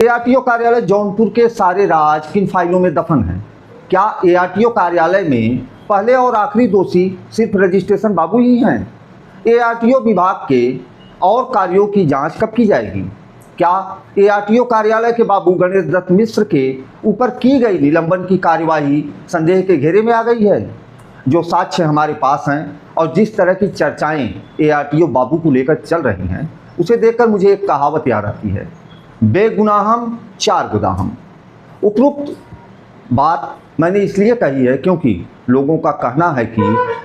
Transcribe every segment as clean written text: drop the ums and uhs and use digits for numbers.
ARTO कार्यालय जौनपुर के सारे राज किन फाइलों में दफन हैं? क्या एआरटीओ कार्यालय में पहले और आखिरी दोषी सिर्फ रजिस्ट्रेशन बाबू ही हैं? एआरटीओ विभाग के और कार्यों की जांच कब की जाएगी? क्या एआरटीओ कार्यालय के बाबू गणेश दत्त मिश्र के ऊपर की गई निलंबन की कार्यवाही संदेह के घेरे में आ गई है? जो साक्ष्य हमारे पास हैं और जिस तरह की चर्चाएं एआरटीओ बाबू को लेकर चल रही हैं, उसे देखकर मुझे एक कहावत याद आती है, बेगुनाहम चार गुनाहम। उपरोक्त बात मैंने इसलिए कही है क्योंकि लोगों का कहना है कि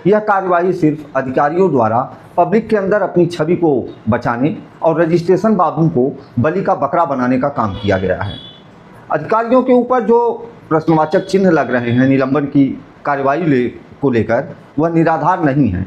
यह कार्यवाही सिर्फ अधिकारियों द्वारा पब्लिक के अंदर अपनी छवि को बचाने और रजिस्ट्रेशन बाबू को बलि का बकरा बनाने का काम किया गया है। अधिकारियों के ऊपर जो प्रश्नवाचक चिन्ह लग रहे हैं निलंबन की कार्यवाही को लेकर, वह निराधार नहीं है।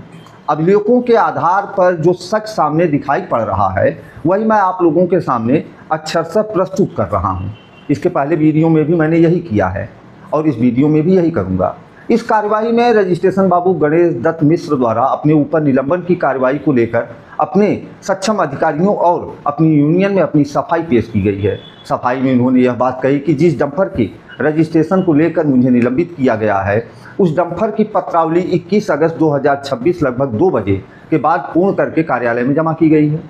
अभिलेखों के आधार पर जो सच सामने दिखाई पड़ रहा है, वही मैं आप लोगों के सामने अक्षरशः प्रस्तुत कर रहा हूं। इसके पहले वीडियो में भी मैंने यही किया है और इस वीडियो में भी यही करूंगा। इस कार्यवाही में रजिस्ट्रेशन बाबू गणेश दत्त मिश्र द्वारा अपने ऊपर निलंबन की कार्यवाही को लेकर अपने सक्षम अधिकारियों और अपनी यूनियन में अपनी सफाई पेश की गई है। सफाई में उन्होंने यह बात कही कि जिस डंपर के रजिस्ट्रेशन को लेकर मुझे निलंबित किया गया है, उस डंपर की पत्रावली 21 अगस्त 2026 लगभग 2 बजे के बाद पूर्ण करके कार्यालय में जमा की गई है।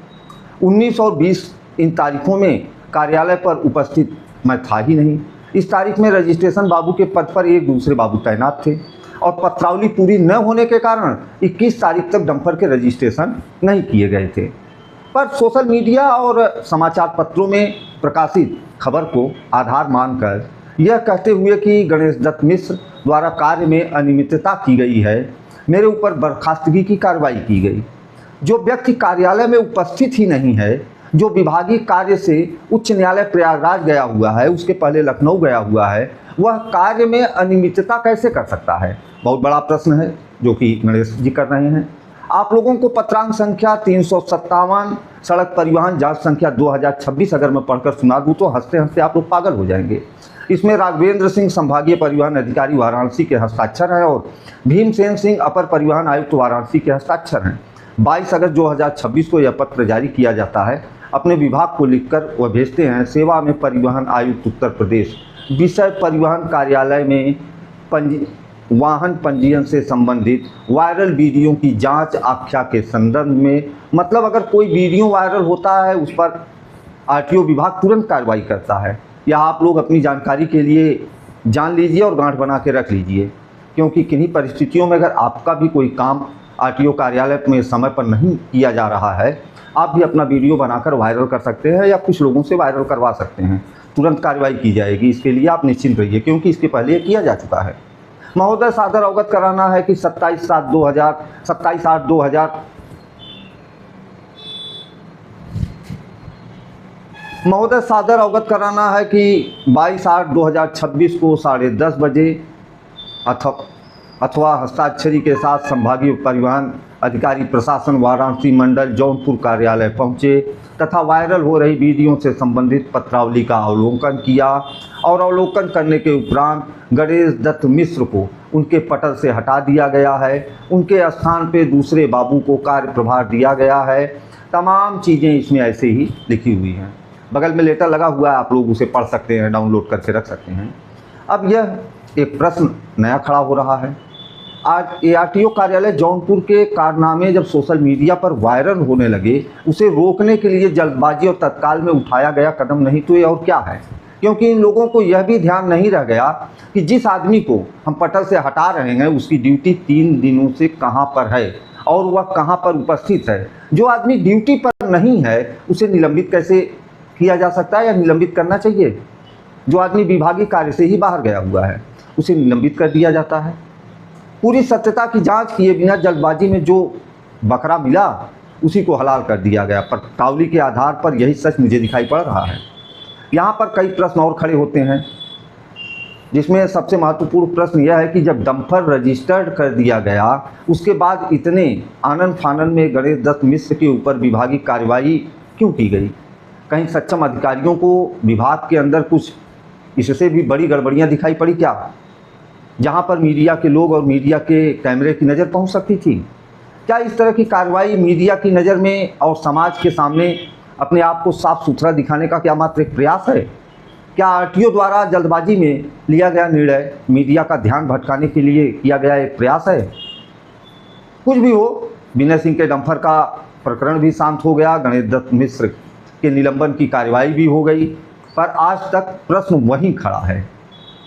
19 और 20 इन तारीखों में कार्यालय पर उपस्थित मैं था ही नहीं। इस तारीख में रजिस्ट्रेशन बाबू के पद पर एक दूसरे बाबू तैनात थे और पत्रावली पूरी न होने के कारण 21 तारीख तक डंपर के रजिस्ट्रेशन नहीं किए गए थे। पर सोशल मीडिया और समाचार पत्रों में प्रकाशित खबर को आधार मानकर यह कहते हुए कि गणेश दत्त मिश्र द्वारा कार्य में अनियमितता की गई है, मेरे ऊपर बर्खास्तगी की कार्रवाई की गई। जो व्यक्ति कार्यालय में उपस्थित ही नहीं है, जो विभागीय कार्य से उच्च न्यायालय प्रयागराज गया हुआ है, उसके पहले लखनऊ गया हुआ है, वह कार्य में अनियमितता कैसे कर सकता है? बहुत बड़ा प्रश्न है जो कि गणेश जी कर रहे हैं। आप लोगों को पत्रांक संख्या 357 सड़क परिवहन जांच संख्या 2026 अगर मैं पढ़कर सुना दूँ तो हंसते हंसते आप लोग पागल हो जाएंगे। इसमें राघवेंद्र सिंह संभागीय परिवहन अधिकारी वाराणसी के हस्ताक्षर हैं और भीमसेन सिंह अपर परिवहन आयुक्त वाराणसी के हस्ताक्षर हैं। 22 अगस्त 2026 को यह पत्र जारी किया जाता है। अपने विभाग को लिखकर वह भेजते हैं, सेवा में परिवहन आयुक्त उत्तर प्रदेश, विषय परिवहन कार्यालय में वाहन पंजीयन से संबंधित वायरल वीडियो की जांच आख्या के संदर्भ में। मतलब अगर कोई वीडियो वायरल होता है उस पर आरटीओ विभाग तुरंत कार्रवाई करता है। या आप लोग अपनी जानकारी के लिए जान लीजिए और गांठ बना के रख लीजिए, क्योंकि किन्हीं परिस्थितियों में अगर आपका भी कोई काम आरटीओ कार्यालय में समय पर नहीं किया जा रहा है, आप भी अपना वीडियो बनाकर वायरल कर सकते हैं या कुछ लोगों से वायरल करवा सकते हैं। तुरंत कार्रवाई की जाएगी, इसके लिए आप निश्चिंत रहिए, क्योंकि इसके पहले ये किया जा चुका है। महोदय सादर अवगत कराना है कि 27/8/2000 महोदय सादर अवगत कराना है कि 22/8/2026 को 10:30 बजे अथवा हस्ताक्षरी के साथ संभागीय परिवहन अधिकारी प्रशासन वाराणसी मंडल जौनपुर कार्यालय पहुंचे तथा वायरल हो रही वीडियो से संबंधित पत्रावली का अवलोकन किया और अवलोकन करने के उपरांत गणेश दत्त मिश्र को उनके पटल से हटा दिया गया है। उनके स्थान पे दूसरे बाबू को कार्य प्रभार दिया गया है। तमाम चीज़ें इसमें ऐसे ही लिखी हुई हैं। बगल में लेटर लगा हुआ है, आप लोग उसे पढ़ सकते हैं, डाउनलोड करके रख सकते हैं। अब यह एक प्रश्न नया खड़ा हो रहा है। आज एआरटीओ कार्यालय जौनपुर के कारनामे जब सोशल मीडिया पर वायरल होने लगे, उसे रोकने के लिए जल्दबाजी और तत्काल में उठाया गया कदम नहीं तो ये और क्या है? क्योंकि इन लोगों को यह भी ध्यान नहीं रह गया कि जिस आदमी को हम पटल से हटा रहे हैं उसकी ड्यूटी 3 दिनों से कहाँ पर है और वह कहाँ पर उपस्थित है। जो आदमी ड्यूटी पर नहीं है उसे निलंबित कैसे किया जा सकता है या निलंबित करना चाहिए? जो आदमी विभागीय कार्य से ही बाहर गया हुआ है उसे निलंबित कर दिया जाता है। पूरी सत्यता की जांच किए बिना जल्दबाजी में जो बकरा मिला उसी को हलाल कर दिया गया। पर पत्रावली के आधार पर यही सच मुझे दिखाई पड़ रहा है। यहाँ पर कई प्रश्न और खड़े होते हैं, जिसमें सबसे महत्वपूर्ण प्रश्न यह है कि जब डंपर रजिस्टर्ड कर दिया गया उसके बाद इतने आनन फानन में गणेश दत्त मिश्र के ऊपर विभागीय कार्यवाही क्यों की गई? कहीं सक्षम अधिकारियों को विभाग के अंदर कुछ इससे भी बड़ी गड़बड़ियाँ दिखाई पड़ी क्या, जहाँ पर मीडिया के लोग और मीडिया के कैमरे की नज़र पहुँच सकती थी? क्या इस तरह की कार्रवाई मीडिया की नज़र में और समाज के सामने अपने आप को साफ सुथरा दिखाने का क्या मात्र एक प्रयास है? क्या आरटीओ द्वारा जल्दबाजी में लिया गया निर्णय मीडिया का ध्यान भटकाने के लिए किया गया एक प्रयास है? कुछ भी हो, विनय सिंह के डंपर का प्रकरण भी शांत हो गया, गणेश दत्त मिश्र के निलंबन की कार्रवाई भी हो गई, पर आज तक प्रश्न वहीं खड़ा है,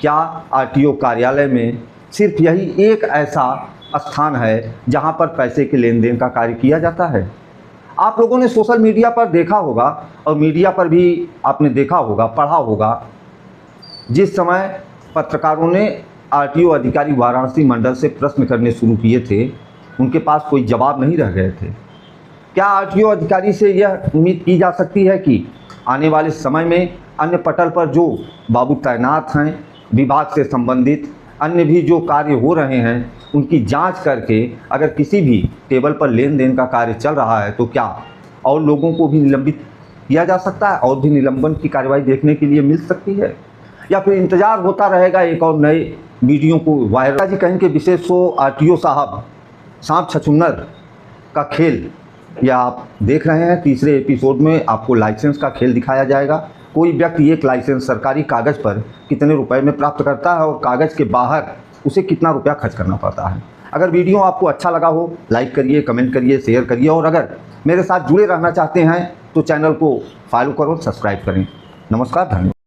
क्या आरटीओ कार्यालय में सिर्फ यही एक ऐसा स्थान है जहां पर पैसे के लेन देन का कार्य किया जाता है? आप लोगों ने सोशल मीडिया पर देखा होगा और मीडिया पर भी आपने देखा होगा, पढ़ा होगा, जिस समय पत्रकारों ने आरटीओ अधिकारी वाराणसी मंडल से प्रश्न करने शुरू किए थे, उनके पास कोई जवाब नहीं रह गए थे। क्या आरटीओ अधिकारी से यह उम्मीद की जा सकती है कि आने वाले समय में अन्य पटल पर जो बाबू तैनात हैं, विभाग से संबंधित अन्य भी जो कार्य हो रहे हैं, उनकी जांच करके अगर किसी भी टेबल पर लेन देन का कार्य चल रहा है तो क्या और लोगों को भी निलंबित किया जा सकता है और भी निलंबन की कार्रवाई देखने के लिए मिल सकती है, या फिर इंतजार होता रहेगा एक और नए वीडियो को वायरल? जी कहें कि विशेष शो आरटीओ साहब सांप छछूंदर का खेल, या आप देख रहे हैं तीसरे एपिसोड में आपको लाइसेंस का खेल दिखाया जाएगा। कोई व्यक्ति एक लाइसेंस सरकारी कागज़ पर कितने रुपए में प्राप्त करता है और कागज़ के बाहर उसे कितना रुपया खर्च करना पड़ता है। अगर वीडियो आपको अच्छा लगा हो, लाइक करिए, कमेंट करिए, शेयर करिए, और अगर मेरे साथ जुड़े रहना चाहते हैं तो चैनल को फॉलो करो, सब्सक्राइब करें। नमस्कार, धन्यवाद।